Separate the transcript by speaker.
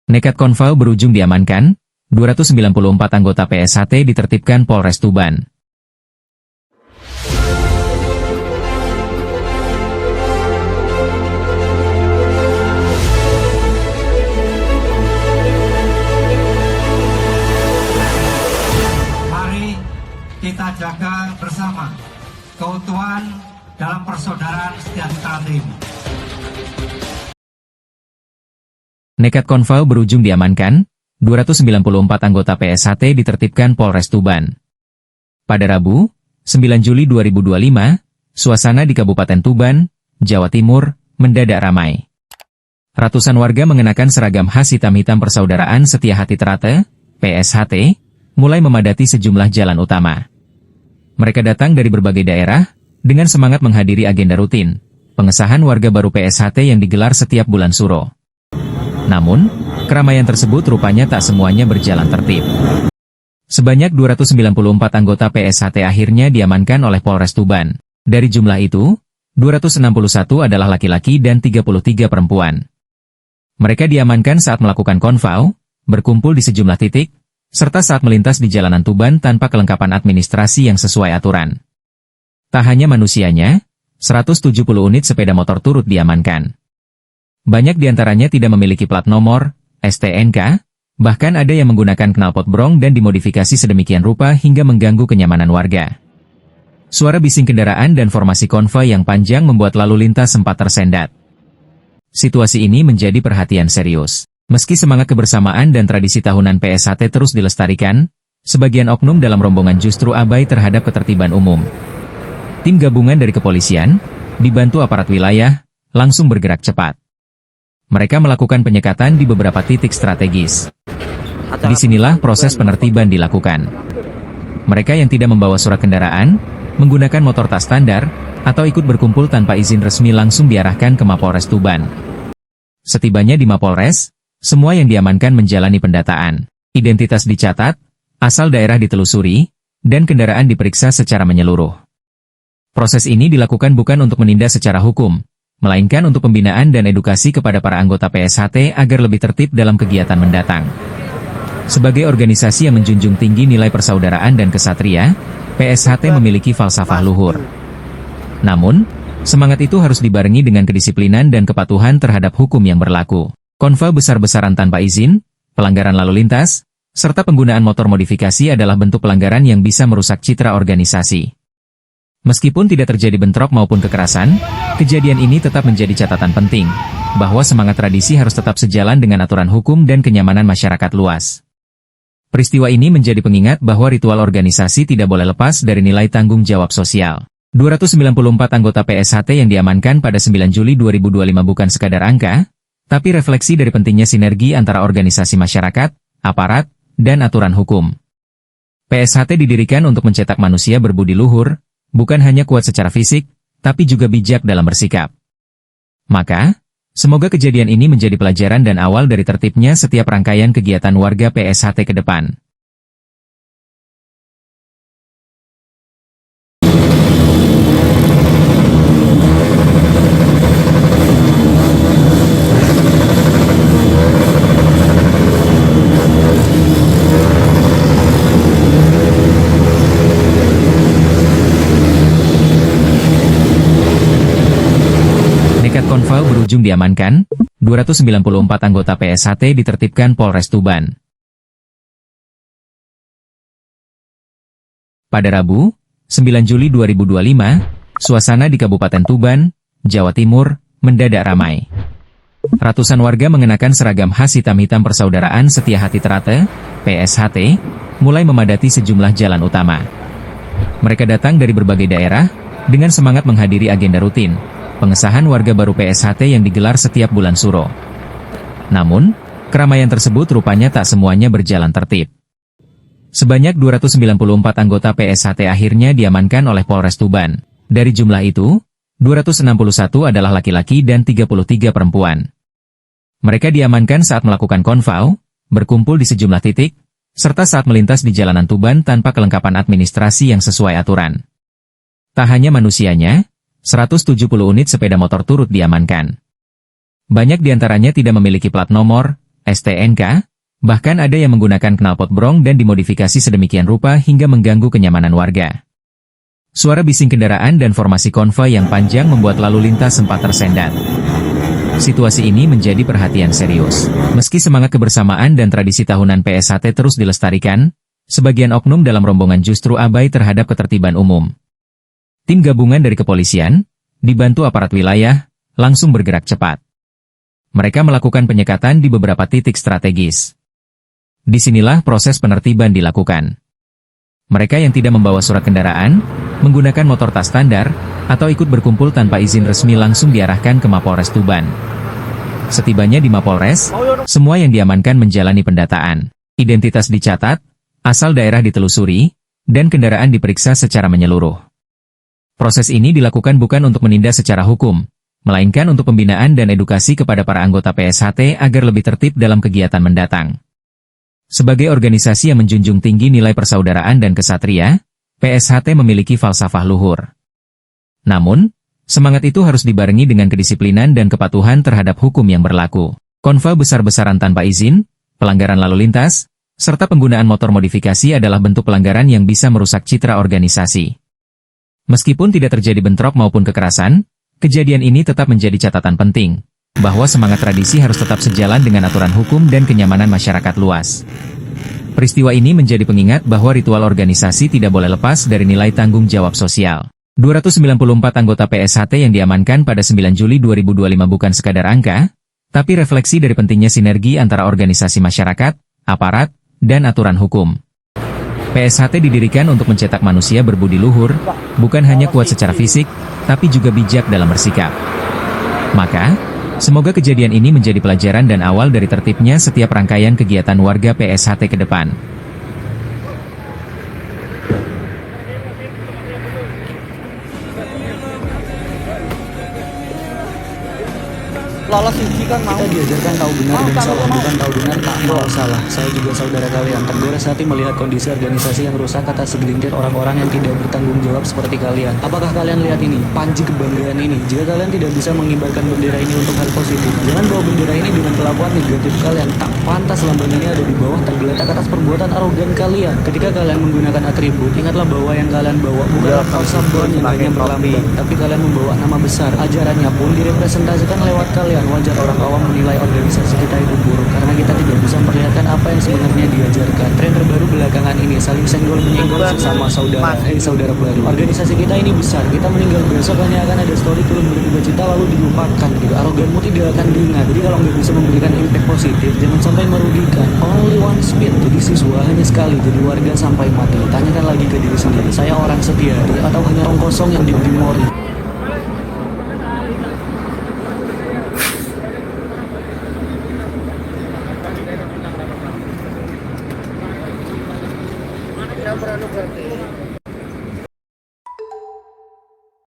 Speaker 1: Nekat konvoi berujung diamankan, 294 anggota PSHT ditertibkan Polres Tuban.
Speaker 2: Mari kita jaga bersama keutuhan dalam persaudaraan sejahtera ini.
Speaker 1: Nekat konvoi berujung diamankan, 294 anggota PSHT ditertibkan Polres Tuban. Pada Rabu, 9 Juli 2025, suasana di Kabupaten Tuban, Jawa Timur, mendadak ramai. Ratusan warga mengenakan seragam khas hitam-hitam Persaudaraan Setia Hati Terate, PSHT, mulai memadati sejumlah jalan utama. Mereka datang dari berbagai daerah, dengan semangat menghadiri agenda rutin, pengesahan warga baru PSHT yang digelar setiap bulan Suro. Namun, keramaian tersebut rupanya tak semuanya berjalan tertib. Sebanyak 294 anggota PSHT akhirnya diamankan oleh Polres Tuban. Dari jumlah itu, 261 adalah laki-laki dan 33 perempuan. Mereka diamankan saat melakukan konvoi, berkumpul di sejumlah titik, serta saat melintas di jalanan Tuban tanpa kelengkapan administrasi yang sesuai aturan. Tak hanya manusianya, 170 unit sepeda motor turut diamankan. Banyak diantaranya tidak memiliki plat nomor, STNK, bahkan ada yang menggunakan knalpot brong dan dimodifikasi sedemikian rupa hingga mengganggu kenyamanan warga. Suara bising kendaraan dan formasi konvoi yang panjang membuat lalu lintas sempat tersendat. Situasi ini menjadi perhatian serius. Meski semangat kebersamaan dan tradisi tahunan PSHT terus dilestarikan, sebagian oknum dalam rombongan justru abai terhadap ketertiban umum. Tim gabungan dari kepolisian, dibantu aparat wilayah, langsung bergerak cepat. Mereka melakukan penyekatan di beberapa titik strategis. Disinilah proses penertiban dilakukan. Mereka yang tidak membawa surat kendaraan, menggunakan motor tak standar, atau ikut berkumpul tanpa izin resmi langsung diarahkan ke Mapolres Tuban. Setibanya di Mapolres, semua yang diamankan menjalani pendataan. Identitas dicatat, asal daerah ditelusuri, dan kendaraan diperiksa secara menyeluruh. Proses ini dilakukan bukan untuk menindak secara hukum, melainkan untuk pembinaan dan edukasi kepada para anggota PSHT agar lebih tertib dalam kegiatan mendatang. Sebagai organisasi yang menjunjung tinggi nilai persaudaraan dan kesatria, PSHT memiliki falsafah luhur. Namun, semangat itu harus dibarengi dengan kedisiplinan dan kepatuhan terhadap hukum yang berlaku. Konvoi besar-besaran tanpa izin, pelanggaran lalu lintas, serta penggunaan motor modifikasi adalah bentuk pelanggaran yang bisa merusak citra organisasi. Meskipun tidak terjadi bentrok maupun kekerasan, kejadian ini tetap menjadi catatan penting, bahwa semangat tradisi harus tetap sejalan dengan aturan hukum dan kenyamanan masyarakat luas. Peristiwa ini menjadi pengingat bahwa ritual organisasi tidak boleh lepas dari nilai tanggung jawab sosial. 294 anggota PSHT yang diamankan pada 9 Juli 2025 bukan sekadar angka, tapi refleksi dari pentingnya sinergi antara organisasi masyarakat, aparat, dan aturan hukum. PSHT didirikan untuk mencetak manusia berbudi luhur, bukan hanya kuat secara fisik, tapi juga bijak dalam bersikap. Maka, semoga kejadian ini menjadi pelajaran dan awal dari tertibnya setiap rangkaian kegiatan warga PSHT ke depan. Nekat konvoi berujung diamankan, 294 anggota PSHT ditertibkan Polres Tuban. Pada Rabu, 9 Juli 2025, suasana di Kabupaten Tuban, Jawa Timur, mendadak ramai. Ratusan warga mengenakan seragam khas hitam-hitam Persaudaraan Setia Hati Terate, PSHT, mulai memadati sejumlah jalan utama. Mereka datang dari berbagai daerah, dengan semangat menghadiri agenda rutin, pengesahan warga baru PSHT yang digelar setiap bulan Suro. Namun, keramaian tersebut rupanya tak semuanya berjalan tertib. Sebanyak 294 anggota PSHT akhirnya diamankan oleh Polres Tuban. Dari jumlah itu, 261 adalah laki-laki dan 33 perempuan. Mereka diamankan saat melakukan konvoi, berkumpul di sejumlah titik, serta saat melintas di jalanan Tuban tanpa kelengkapan administrasi yang sesuai aturan. Tak hanya manusianya, 170 unit sepeda motor turut diamankan. Banyak diantaranya tidak memiliki plat nomor, STNK, bahkan ada yang menggunakan knalpot brong dan dimodifikasi sedemikian rupa hingga mengganggu kenyamanan warga. Suara bising kendaraan dan formasi konvoi yang panjang membuat lalu lintas sempat tersendat. Situasi ini menjadi perhatian serius. Meski semangat kebersamaan dan tradisi tahunan PSHT terus dilestarikan, sebagian oknum dalam rombongan justru abai terhadap ketertiban umum. Tim gabungan dari kepolisian, dibantu aparat wilayah, langsung bergerak cepat. Mereka melakukan penyekatan di beberapa titik strategis. Disinilah proses penertiban dilakukan. Mereka yang tidak membawa surat kendaraan, menggunakan motor tas standar, atau ikut berkumpul tanpa izin resmi langsung diarahkan ke Mapolres Tuban. Setibanya di Mapolres, semua yang diamankan menjalani pendataan. Identitas dicatat, asal daerah ditelusuri, dan kendaraan diperiksa secara menyeluruh. Proses ini dilakukan bukan untuk menindak secara hukum, melainkan untuk pembinaan dan edukasi kepada para anggota PSHT agar lebih tertib dalam kegiatan mendatang. Sebagai organisasi yang menjunjung tinggi nilai persaudaraan dan kesatria, PSHT memiliki falsafah luhur. Namun, semangat itu harus dibarengi dengan kedisiplinan dan kepatuhan terhadap hukum yang berlaku. Konvoi besar-besaran tanpa izin, pelanggaran lalu lintas, serta penggunaan motor modifikasi adalah bentuk pelanggaran yang bisa merusak citra organisasi. Meskipun tidak terjadi bentrok maupun kekerasan, kejadian ini tetap menjadi catatan penting, bahwa semangat tradisi harus tetap sejalan dengan aturan hukum dan kenyamanan masyarakat luas. Peristiwa ini menjadi pengingat bahwa ritual organisasi tidak boleh lepas dari nilai tanggung jawab sosial. 294 anggota PSHT yang diamankan pada 9 Juli 2025 bukan sekadar angka, tapi refleksi dari pentingnya sinergi antara organisasi masyarakat, aparat, dan aturan hukum. PSHT didirikan untuk mencetak manusia berbudi luhur, bukan hanya kuat secara fisik, tapi juga bijak dalam bersikap. Maka, semoga kejadian ini menjadi pelajaran dan awal dari tertibnya setiap rangkaian kegiatan warga PSHT ke depan.
Speaker 3: Lolos uji kan mau.
Speaker 4: Kita diajarkan tahu benar dan salah, bukan tahu benar tak mau salah. Saya juga saudara kalian, tergores hati melihat kondisi organisasi yang rusak atas segelintir orang-orang yang tidak bertanggung jawab seperti kalian. Apakah kalian lihat ini, panji kebanggaan ini? Jika kalian tidak bisa mengibarkan bendera ini untuk hal positif, jangan bawa bendera ini dengan kelakuan negatif kalian. Tak pantas lambang ini ada di bawah tergeletak atas perbuatan arogan kalian. Ketika kalian menggunakan atribut, ingatlah bahwa yang kalian bawa bukanlah falsa brand yang hanya berlambang, tapi kalian membawa nama besar. Ajarannya pun direpresentasikan lewat kalian. Wajar orang awam menilai organisasi kita itu buruk karena kita tidak bisa memperlihatkan apa yang sebenarnya diajarkan. Tren terbaru belakangan ini saling senggol-menyenggol sesama saudara. Hei saudara baru, organisasi kita ini besar. Kita meninggal besok hanya akan ada story turun berduka cita lalu dilupakan gitu. Aroganmu tidak akan diingat. Jadi kalau nggak bisa memberikan impact positif, jangan sampai merugikan. Only one speed. Jadi siswa hanya sekali jadi warga sampai mati. Tanyakan lagi ke diri sendiri. Saya orang setia atau hanya orang kosong yang diberi mori.
Speaker 3: Yang beranu berarti.